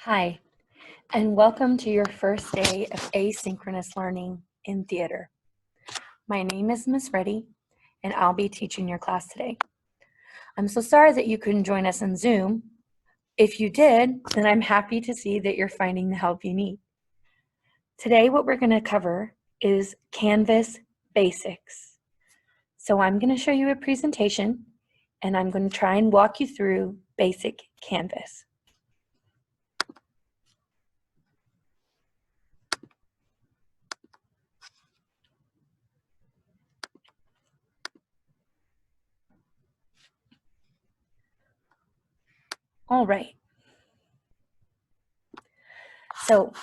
Hi, and welcome to your first day of asynchronous learning in theater. My name is Miss Reddy, and I'll be teaching your class today. I'm so sorry that you couldn't join us in Zoom. If you did, then I'm happy to see that you're finding the help you need. Today, what we're going to cover is Canvas basics. So I'm going to show you a presentation, and I'm going to try and walk you through basic Canvas. All right. So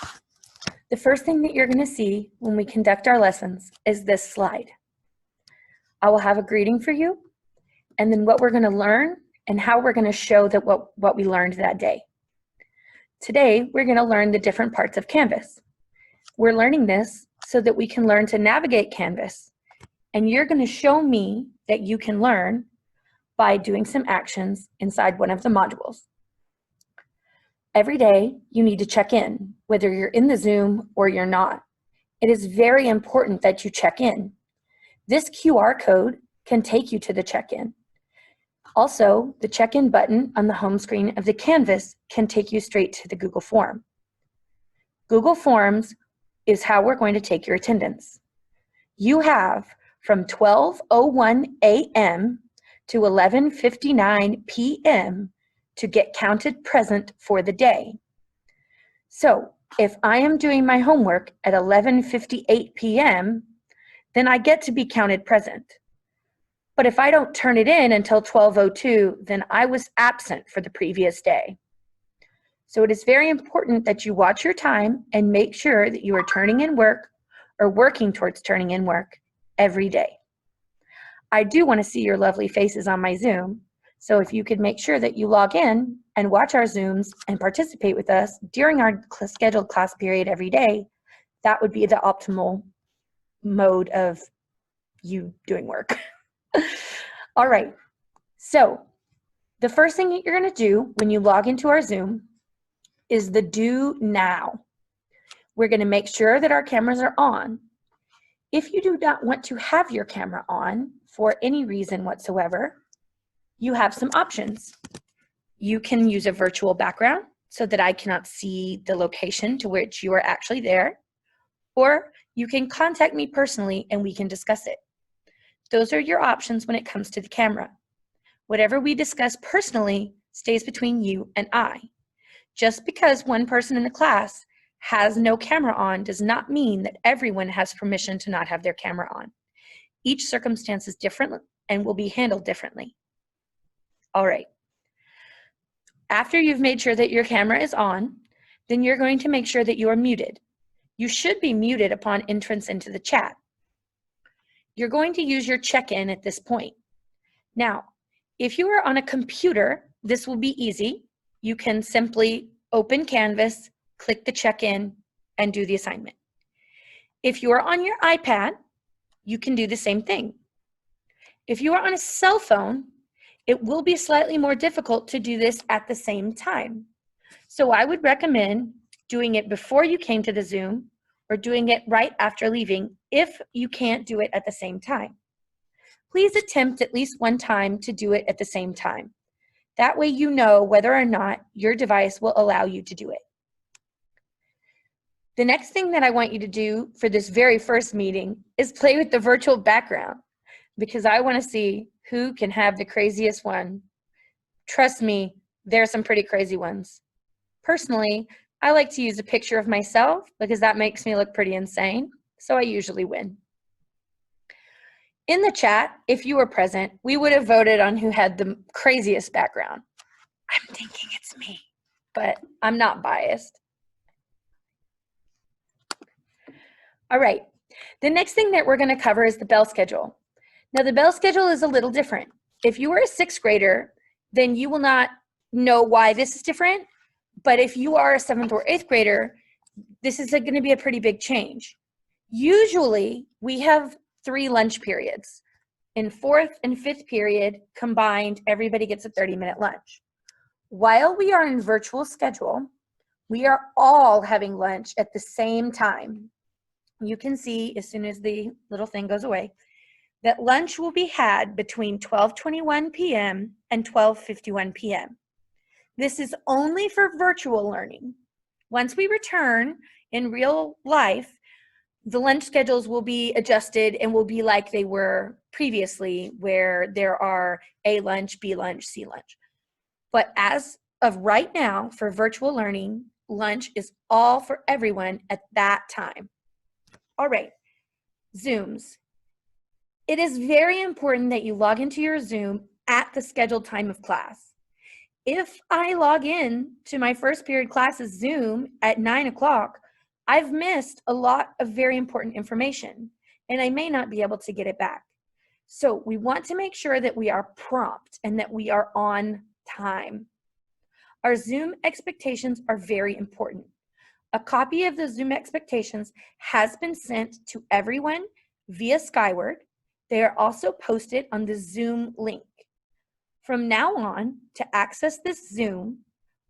the first thing that you're going to see when we conduct our lessons is this slide. I will have a greeting for you, and then what we're going to learn and how we're going to show that what we learned that day. Today, we're going to learn the different parts of Canvas. We're learning this so that we can learn to navigate Canvas, and you're going to show me that you can learn by doing some actions inside one of the modules. Every day, you need to check in, whether you're in the Zoom or you're not. It is very important that you check in. This QR code can take you to the check-in. Also, the check-in button on the home screen of the Canvas can take you straight to the Google Form. Google Forms is how we're going to take your attendance. You have from 12:01 a.m. to 11:59 p.m. to get counted present for the day. So if I am doing my homework at 11:58 p.m., then I get to be counted present. But if I don't turn it in until 12:02, then I was absent for the previous day. So it is very important that you watch your time and make sure that you are turning in work or working towards turning in work every day. I do want to see your lovely faces on my Zoom, so if you could make sure that you log in and watch our Zooms and participate with us during our scheduled class period every day, that would be the optimal mode of you doing work. All right, so the first thing that you're going to do when you log into our Zoom is the do now. We're going to make sure that our cameras are on. If you do not want to have your camera on for any reason whatsoever, you have some options. You can use a virtual background so that I cannot see the location to which you are actually there, or you can contact me personally and we can discuss it. Those are your options when it comes to the camera. Whatever we discuss personally stays between you and I. Just because one person in the class has no camera on does not mean that everyone has permission to not have their camera on. Each circumstance is different and will be handled differently. All right. After you've made sure that your camera is on, then you're going to make sure that you are muted. You should be muted upon entrance into the chat. You're going to use your check-in at this point. Now, if you are on a computer, this will be easy. You can simply open Canvas, click the check-in, and do the assignment. If you are on your iPad, you can do the same thing. If you are on a cell phone, it will be slightly more difficult to do this at the same time. So I would recommend doing it before you came to the Zoom or doing it right after leaving if you can't do it at the same time. Please attempt at least one time to do it at the same time. That way you know whether or not your device will allow you to do it. The next thing that I want you to do for this very first meeting is play with the virtual background, because I want to see who can have the craziest one. Trust me, there are some pretty crazy ones. Personally, I like to use a picture of myself because that makes me look pretty insane, so I usually win. In the chat, if you were present, we would have voted on who had the craziest background. I'm thinking it's me, but I'm not biased. All right, the next thing that we're going to cover is the bell schedule. Now, the bell schedule is a little different. If you are a sixth grader, then you will not know why this is different. But if you are a seventh or eighth grader, this is going to be a pretty big change. Usually, we have 3 lunch periods. In fourth and fifth period combined, everybody gets a 30-minute lunch. While we are in virtual schedule, We are all having lunch at the same time. You can see as soon as the little thing goes away that lunch will be had between 12:21 p.m. and 12:51 p.m. This is only for virtual learning. Once we return in real life, the lunch schedules will be adjusted and will be like they were previously, where there are A lunch, B lunch, C lunch. But as of right now, for virtual learning, lunch is all for everyone at that time. All right, Zooms. It is very important that you log into your Zoom at the scheduled time of class. If I log in to my first period class's Zoom at 9 o'clock, I've missed a lot of very important information, and I may not be able to get it back. So we want to make sure that we are prompt and that we are on time. Our Zoom expectations are very important. A copy of the Zoom expectations has been sent to everyone via Skyward. They are also posted on the Zoom link. From now on, to access this Zoom,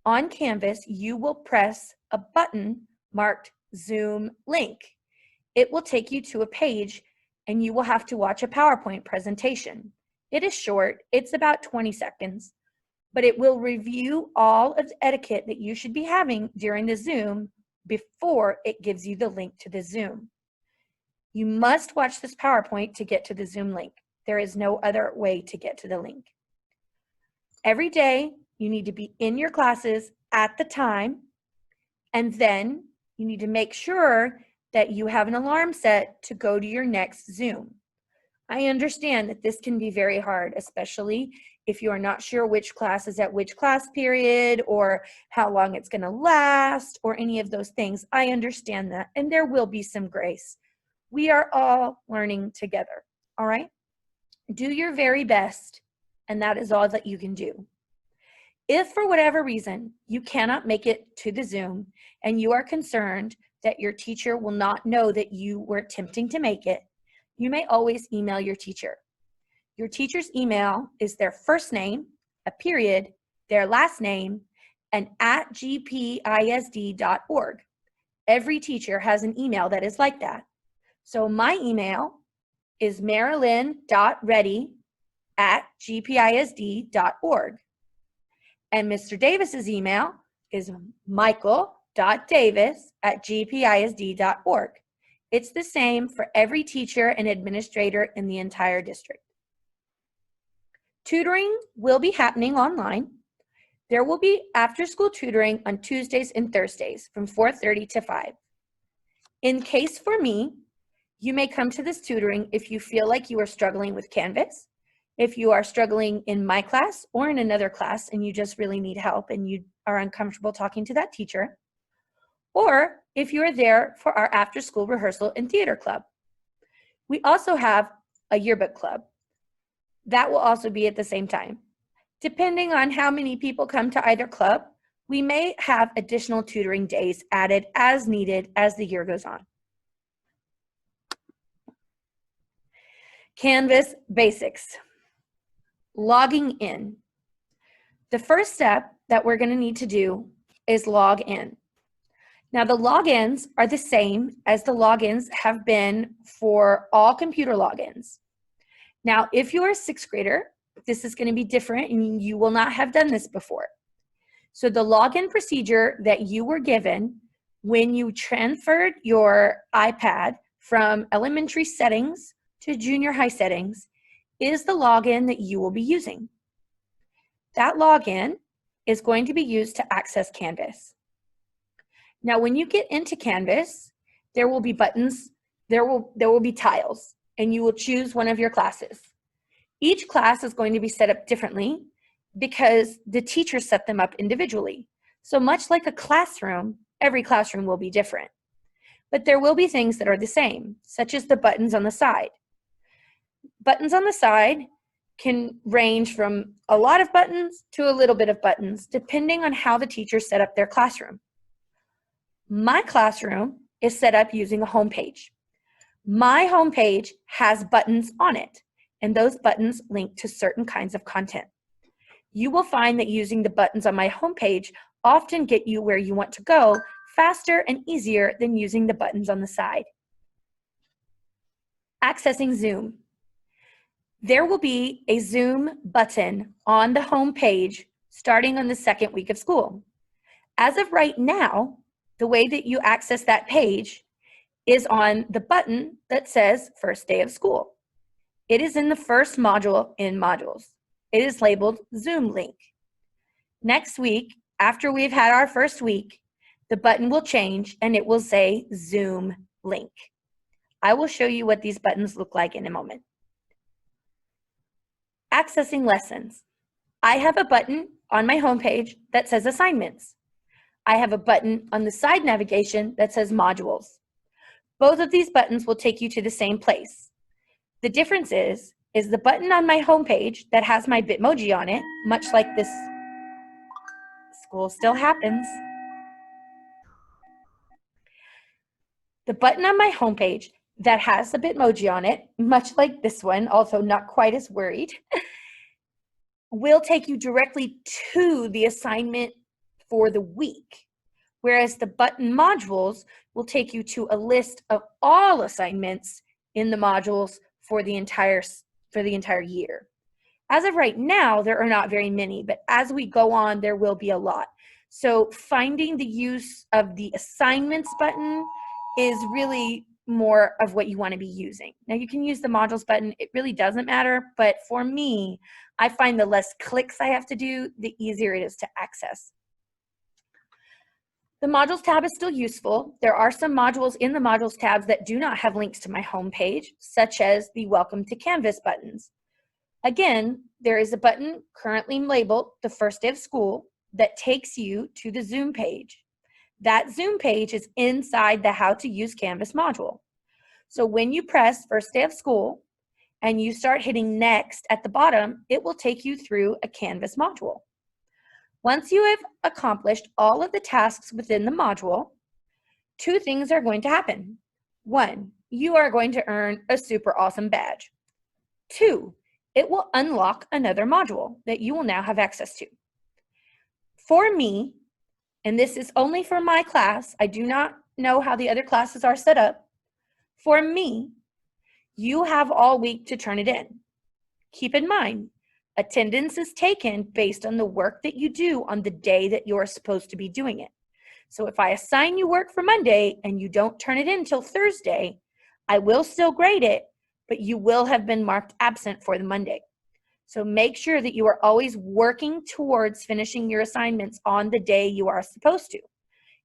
on Canvas, you will press a button marked Zoom link. It will take you to a page and you will have to watch a PowerPoint presentation. It is short, it's about 20 seconds, but it will review all of the etiquette that you should be having during the Zoom before it gives you the link to the Zoom. You must watch this PowerPoint to get to the Zoom link. There is no other way to get to the link. Every day, you need to be in your classes at the time, and then you need to make sure that you have an alarm set to go to your next Zoom. I understand that this can be very hard, especially if you are not sure which class is at which class period or how long it's going to last or any of those things. I understand that, and there will be some grace. We are all learning together, all right? Do your very best, and that is all that you can do. If for whatever reason you cannot make it to the Zoom and you are concerned that your teacher will not know that you were attempting to make it, you may always email your teacher. Your teacher's email is their first name, a period, their last name, and @gpisd.org. Every teacher has an email that is like that. So my email is marilyn.reddy@gpisd.org. And Mr. Davis's email is michael.davis@gpisd.org. It's the same for every teacher and administrator in the entire district. Tutoring will be happening online. There will be after-school tutoring on Tuesdays and Thursdays from 4:30 to 5. In case for me, you may come to this tutoring if you feel like you are struggling with Canvas, if you are struggling in my class or in another class and you just really need help and you are uncomfortable talking to that teacher, or if you are there for our after-school rehearsal and theater club. We also have a yearbook club. That will also be at the same time. Depending on how many people come to either club, we may have additional tutoring days added as needed as the year goes on. Canvas basics. Logging in. The first step that we're going to need to do is log in. Now the logins are the same as the logins have been for all computer logins. Now if you are a sixth grader, this is going to be different and you will not have done this before. So the login procedure that you were given when you transferred your iPad from elementary settings to junior high settings is the login that you will be using. That login is going to be used to access Canvas. Now, when you get into Canvas, there will be buttons, there will be tiles, and you will choose one of your classes. Each class is going to be set up differently because the teacher set them up individually. So much like a classroom, every classroom will be different. But there will be things that are the same, such as the buttons on the side. Buttons on the side can range from a lot of buttons to a little bit of buttons, depending on how the teacher set up their classroom. My classroom is set up using a home page. My home page has buttons on it, and those buttons link to certain kinds of content. You will find that using the buttons on my home page often get you where you want to go faster and easier than using the buttons on the side. Accessing Zoom. There will be a Zoom button on the home page starting on the second week of school. As of right now, the way that you access that page is on the button that says First Day of School. It is in the first module in modules. It is labeled Zoom link. Next week, after we've had our first week, the button will change and it will say Zoom link. I will show you what these buttons look like in a moment. Accessing lessons. I have a button on my homepage that says assignments. I have a button on the side navigation that says modules. Both of these buttons will take you to the same place. The difference is the button on my homepage that has my Bitmoji on it, much like this school still happens. The button on my homepage that has the Bitmoji on it, much like this one, although not quite as worried, will take you directly to the assignment for the week, whereas the button modules will take you to a list of all assignments in the modules for the entire year. As of right now, there are not very many, but as we go on, there will be a lot. So finding the use of the assignments button is really more of what you want to be using. Now you can use the modules button. It really doesn't matter, but for me, I find the less clicks I have to do, the easier it is to access. The modules tab is still useful. There are some modules in the modules tabs that do not have links to my homepage, such as the Welcome to Canvas buttons. Again, there is a button currently labeled the First Day of School that takes you to the Zoom page. That Zoom page is inside the How to Use Canvas module. So when you press First Day of School and you start hitting Next at the bottom, it will take you through a Canvas module. Once you have accomplished all of the tasks within the module, two things are going to happen. One, you are going to earn a super awesome badge. Two, it will unlock another module that you will now have access to. For me, and this is only for my class, I do not know how the other classes are set up. For me, you have all week to turn it in. Keep in mind, attendance is taken based on the work that you do on the day that you're supposed to be doing it. So if I assign you work for Monday and you don't turn it in until Thursday, I will still grade it, but you will have been marked absent for the Monday. So make sure that you are always working towards finishing your assignments on the day you are supposed to.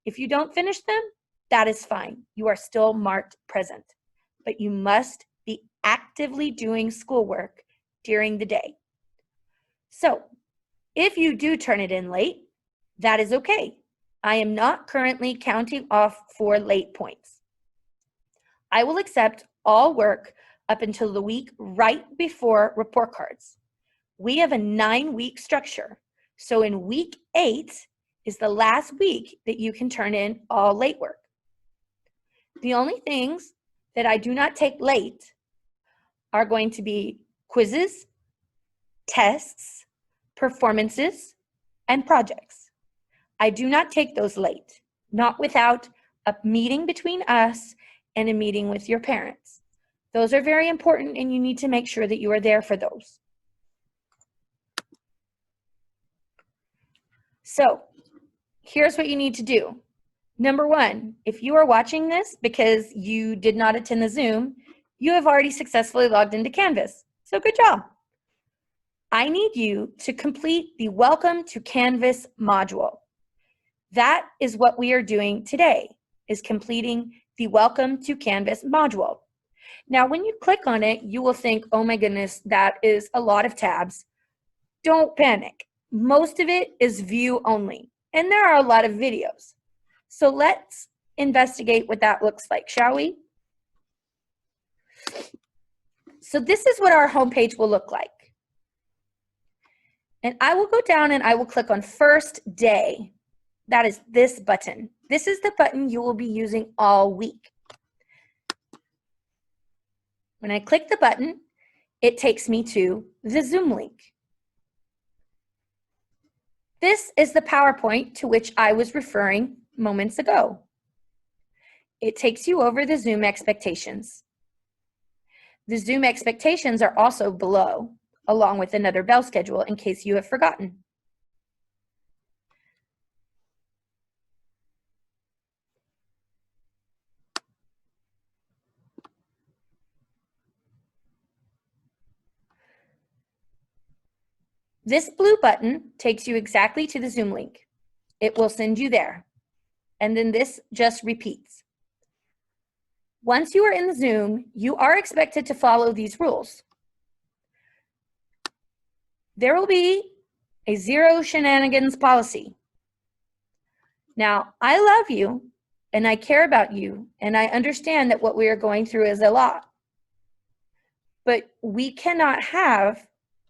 If you don't finish them, that is fine. You are still marked present, but you must be actively doing schoolwork during the day. So if you do turn it in late, that is okay. I am not currently counting off for late points. I will accept all work up until the week right before report cards. We have a 9-week structure. So in week 8 is the last week that you can turn in all late work. The only things that I do not take late are going to be quizzes, tests, performances, and projects. I do not take those late, not without a meeting between us and a meeting with your parents. Those are very important, and you need to make sure that you are there for those. So here's what you need to do. Number 1, if you are watching this because you did not attend the Zoom, you have already successfully logged into Canvas. So good job. I need you to complete the Welcome to Canvas module. That is what we are doing today, is completing the Welcome to Canvas module. Now, when you click on it, you will think, oh my goodness, that is a lot of tabs. Don't panic. Most of it is view only, and there are a lot of videos. So let's investigate what that looks like, shall we? So this is what our homepage will look like. And I will go down and I will click on First Day. That is this button. This is the button you will be using all week. When I click the button, it takes me to the Zoom link. This is the PowerPoint to which I was referring moments ago. It takes you over the Zoom expectations. The Zoom expectations are also below, along with another bell schedule in case you have forgotten. This blue button takes you exactly to the Zoom link. It will send you there. And then this just repeats. Once you are in the Zoom, you are expected to follow these rules. There will be a zero shenanigans policy. Now, I love you and I care about you and I understand that what we are going through is a lot. But we cannot have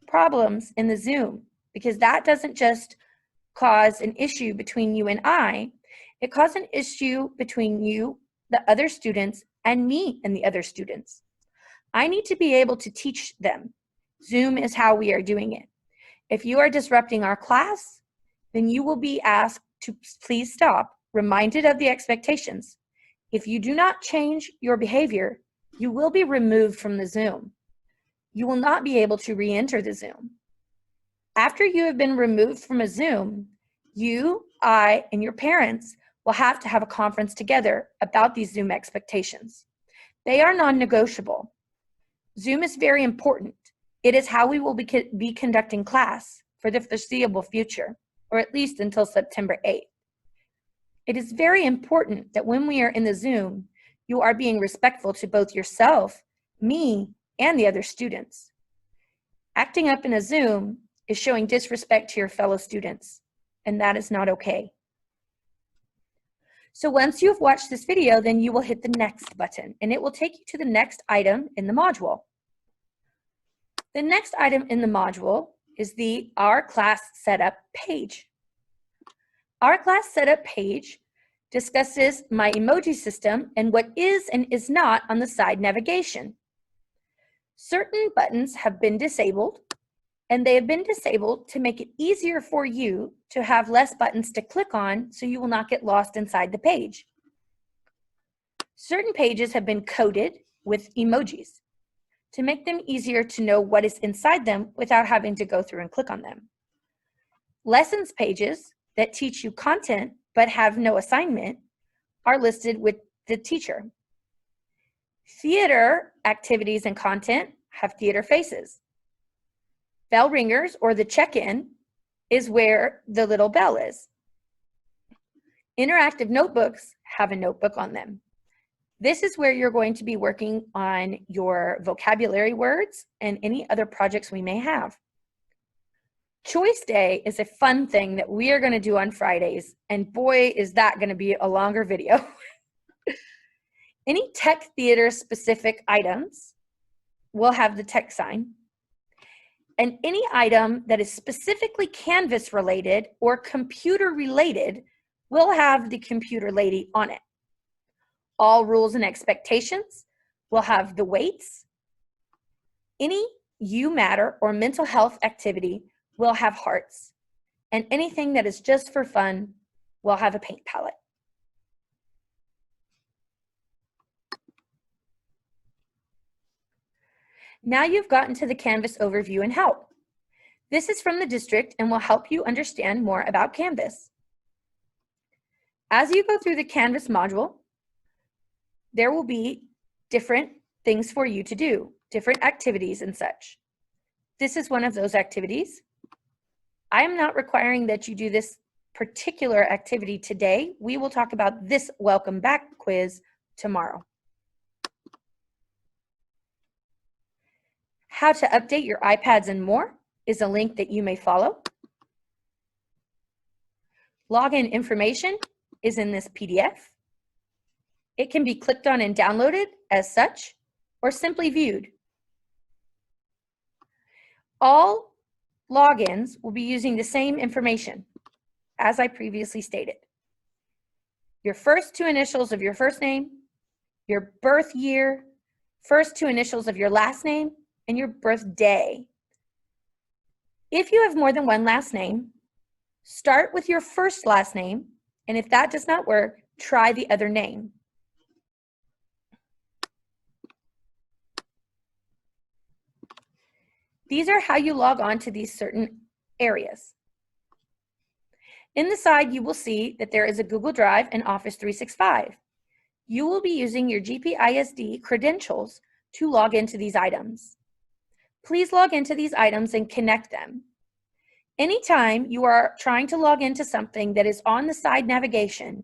problems in the Zoom because that doesn't just cause an issue between you and I, it causes an issue between you, the other students, and me and the other students. I need to be able to teach them. Zoom is how we are doing it. If you are disrupting our class, then you will be asked to please stop, reminded of the expectations. If you do not change your behavior, you will be removed from the Zoom. You will not be able to re-enter the Zoom. After you have been removed from a Zoom, you, I, and your parents will have to have a conference together about these Zoom expectations. They are non-negotiable. Zoom is very important. It is how we will be conducting class for the foreseeable future, or at least until September 8th. It is very important that when we are in the Zoom, you are being respectful to both yourself, me, and the other students. Acting up in a Zoom is showing disrespect to your fellow students, and that is not okay. So once you've watched this video, then you will hit the next button, and it will take you to the next item in the module. The next item in the module is the Our Class Setup page. Our Class Setup page discusses my emoji system and what is and is not on the side navigation. Certain buttons have been disabled, and they have been disabled to make it easier for you to have less buttons to click on so you will not get lost inside the page. Certain pages have been coded with emojis to make them easier to know what is inside them without having to go through and click on them. Lessons pages that teach you content but have no assignment are listed with the teacher. Theater activities and content have theater faces. Bell ringers, or the check-in, is where the little bell is. Interactive notebooks have a notebook on them. This is where you're going to be working on your vocabulary words and any other projects we may have. Choice Day is a fun thing that we are going to do on Fridays, and boy, is that going to be a longer video. Any tech theater specific items will have the tech sign, and any item that is specifically Canvas related or computer related will have the computer lady on it. All rules and expectations will have the weights. Any You Matter or mental health activity will have hearts, and anything that is just for fun will have a paint palette. Now you've gotten to the Canvas overview and help. This is from the district and will help you understand more about Canvas. As you go through the Canvas module, there will be different things for you to do, different activities and such. This is one of those activities. I am not requiring that you do this particular activity today. We will talk about this welcome back quiz tomorrow. How to update your iPads and more is a link that you may follow. Login information is in this PDF. It can be clicked on and downloaded as such, or simply viewed. All logins will be using the same information, as I previously stated. Your first two initials of your first name, your birth year, first two initials of your last name, and your birthday. If you have more than one last name, Start with your first last name, and if that does not work, try the other name. These are how you log on to these certain areas. In the side, you will see that there is a Google Drive and Office 365. You will be using your GPISD credentials to log into these items. Please log into these items and connect them. Anytime you are trying to log into something that is on the side navigation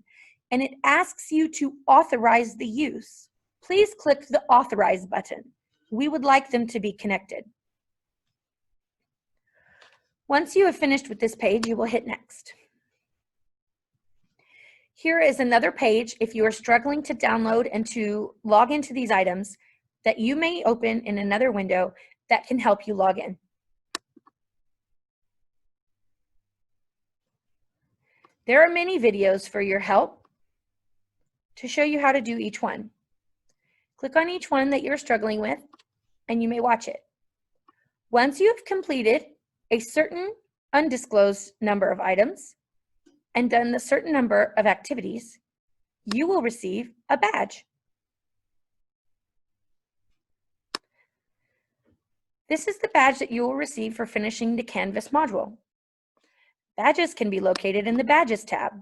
and it asks you to authorize the use, please click the Authorize button. We would like them to be connected. Once you have finished with this page, you will hit Next. Here is another page if you are struggling to download and to log into these items that you may open in another window that can help you log in. There are many videos for your help to show you how to do each one. Click on each one that you're struggling with and you may watch it. Once you have completed a certain undisclosed number of items and done a certain number of activities, you will receive a badge. This is the badge that you will receive for finishing the Canvas module. Badges can be located in the Badges tab.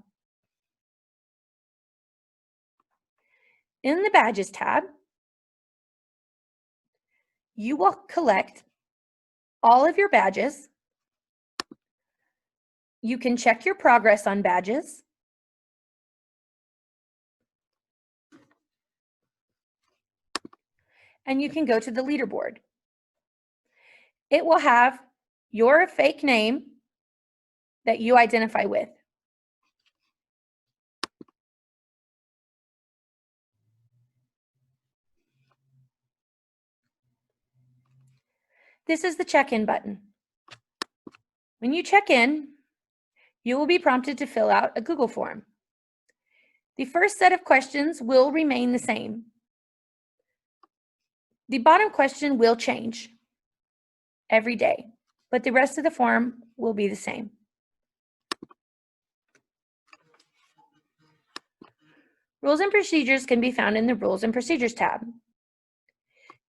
In the Badges tab, you will collect all of your badges. You can check your progress on badges. And you can go to the leaderboard. It will have your fake name that you identify with. This is the check-in button. When you check in, you will be prompted to fill out a Google form. The first set of questions will remain the same. The bottom question will change every day, but the rest of the form will be the same. Rules and procedures can be found in the Rules and Procedures tab.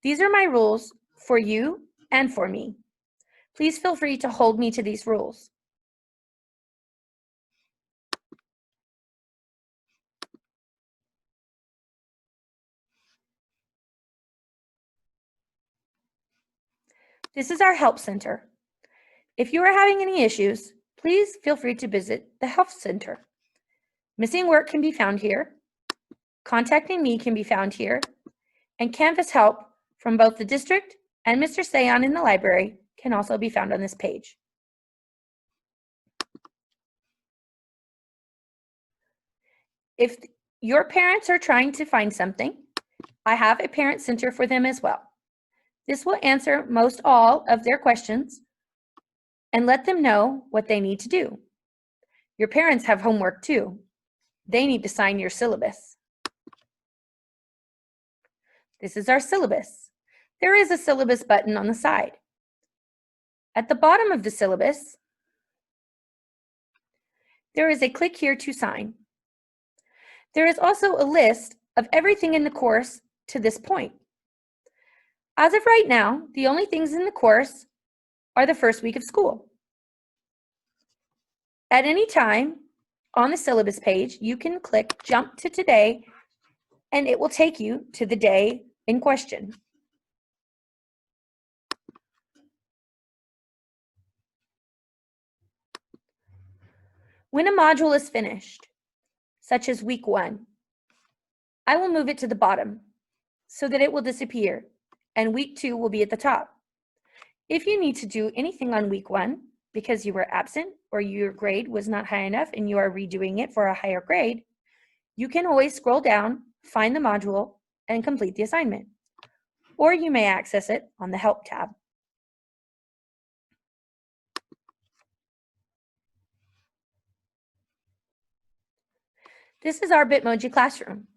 These are my rules for you and for me. Please feel free to hold me to these rules. This is our Help Center. If you are having any issues, please feel free to visit the Help Center. Missing work can be found here. Contacting me can be found here. And Canvas help from both the district and Mr. Sayon in the library can also be found on this page. If your parents are trying to find something, I have a parent center for them as well. This will answer most all of their questions and let them know what they need to do. Your parents have homework too. They need to sign your syllabus. This is our syllabus. There is a syllabus button on the side. At the bottom of the syllabus, there is a click here to sign. There is also a list of everything in the course to this point. As of right now, the only things in the course are the first week of school. At any time on the syllabus page, you can click Jump to Today, and it will take you to the day in question. When a module is finished, such as week 1, I will move it to the bottom so that it will disappear, and week 2 will be at the top. If you need to do anything on week 1 because you were absent or your grade was not high enough and you are redoing it for a higher grade, you can always scroll down, find the module, and complete the assignment. Or you may access it on the Help tab. This is our Bitmoji classroom.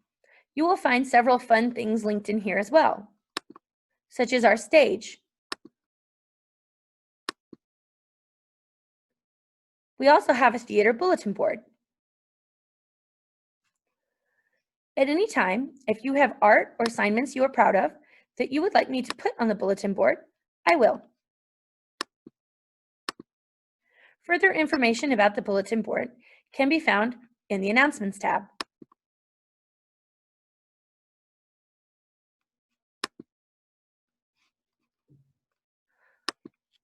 You will find several fun things linked in here as well, such as our stage, We also have a theater bulletin board. At any time, if you have art or assignments you are proud of that you would like me to put on the bulletin board, I will. Further information about the bulletin board can be found in the Announcements tab.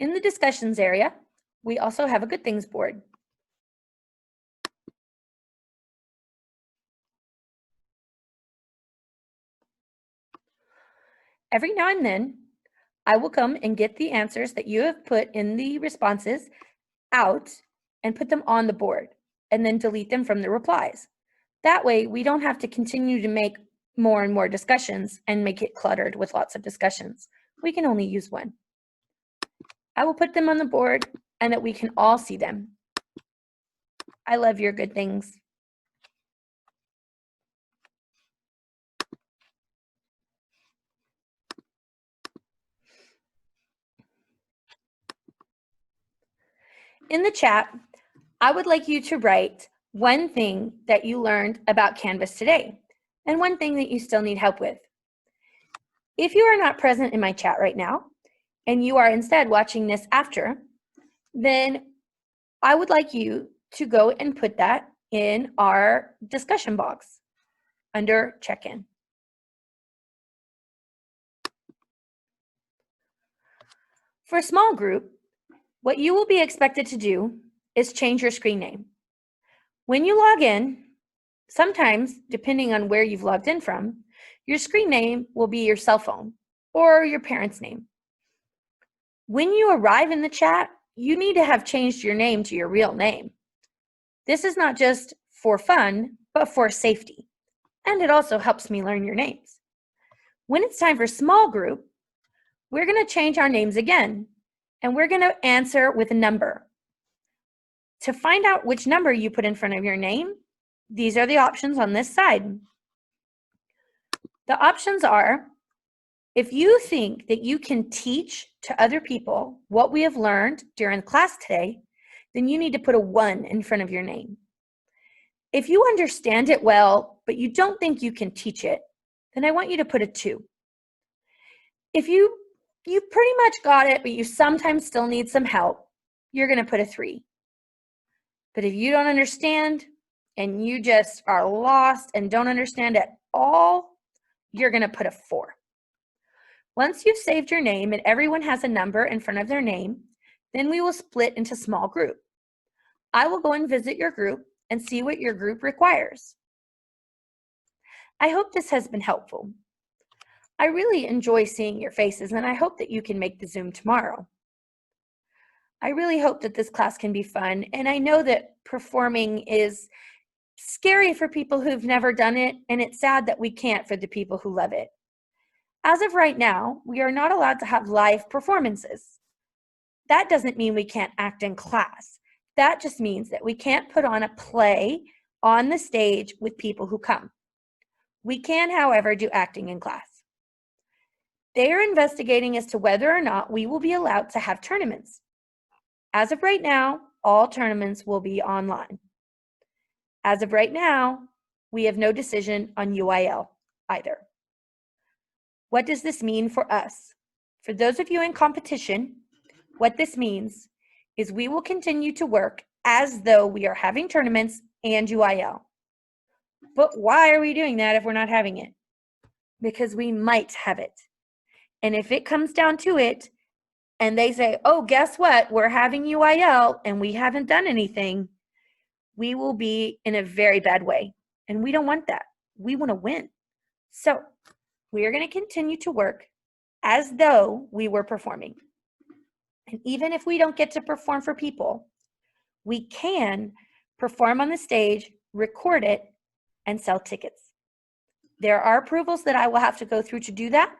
In the Discussions area, we also have a Good Things board. Every now and then, I will come and get the answers that you have put in the responses out and put them on the board, and then delete them from the replies. That way, we don't have to continue to make more and more discussions and make it cluttered with lots of discussions. We can only use one. I will put them on the board and that we can all see them. I love your good things. In the chat, I would like you to write one thing that you learned about Canvas today and one thing that you still need help with. If you are not present in my chat right now and you are instead watching this after, then I would like you to go and put that in our discussion box under check-in. For a small group, what you will be expected to do is change your screen name. When you log in, sometimes, depending on where you've logged in from, your screen name will be your cell phone or your parent's name. When you arrive in the chat, you need to have changed your name to your real name. This is not just for fun, but for safety. And it also helps me learn your names. When it's time for small group, we're going to change our names again, and we're going to answer with a number. To find out which number you put in front of your name, these are the options on this side. The options are, if you think that you can teach to other people what we have learned during class today, then you need to put a 1 in front of your name. If you understand it well, but you don't think you can teach it, then I want you to put a 2. If you pretty much got it, but you sometimes still need some help, you're going to put a 3. But if you don't understand and you just are lost and don't understand at all, you're going to put a 4. Once you've saved your name and everyone has a number in front of their name, then we will split into small group. I will go and visit your group and see what your group requires. I hope this has been helpful. I really enjoy seeing your faces, and I hope that you can make the Zoom tomorrow. I really hope that this class can be fun, and I know that performing is scary for people who've never done it, and it's sad that we can't for the people who love it. As of right now, we are not allowed to have live performances. That doesn't mean we can't act in class. That just means that we can't put on a play on the stage with people who come. We can, however, do acting in class. They are investigating as to whether or not we will be allowed to have tournaments. As of right now, all tournaments will be online. As of right now, we have no decision on UIL either. What does this mean for us? For those of you in competition, what this means is we will continue to work as though we are having tournaments and UIL. But why are we doing that if we're not having it? Because we might have it. And if it comes down to it, and they say, oh, guess what? We're having UIL and we haven't done anything, we will be in a very bad way. And we don't want that. We want to win. So we are going to continue to work as though we were performing. And even if we don't get to perform for people, we can perform on the stage, record it, and sell tickets. There are approvals that I will have to go through to do that,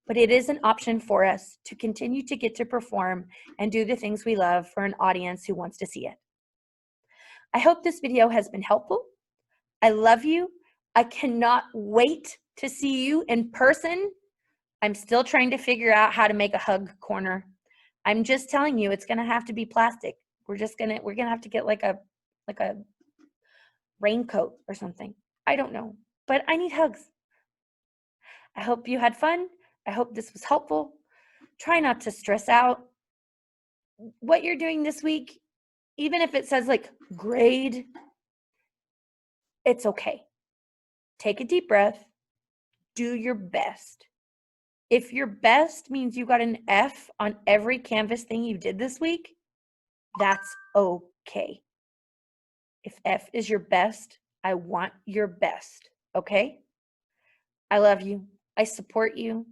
but it is an option for us to continue to get to perform and do the things we love for an audience who wants to see it. I hope this video has been helpful. I love you. I cannot wait to see you in person. I'm still trying to figure out how to make a hug corner. I'm just telling you, it's going to have to be plastic. We're gonna have to get like a raincoat or something. I don't know, but I need hugs. I hope you had fun. I hope this was helpful. Try not to stress out. What you're doing this week, even if it says like grade, it's okay. Take a deep breath. Do your best. If your best means you got an F on every Canvas thing you did this week, that's okay. If F is your best, I want your best, okay? I love you. I support you.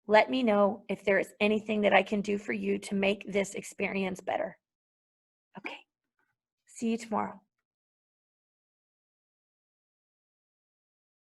Let me know if there is anything that I can do for you to make this experience better. Okay. See you tomorrow.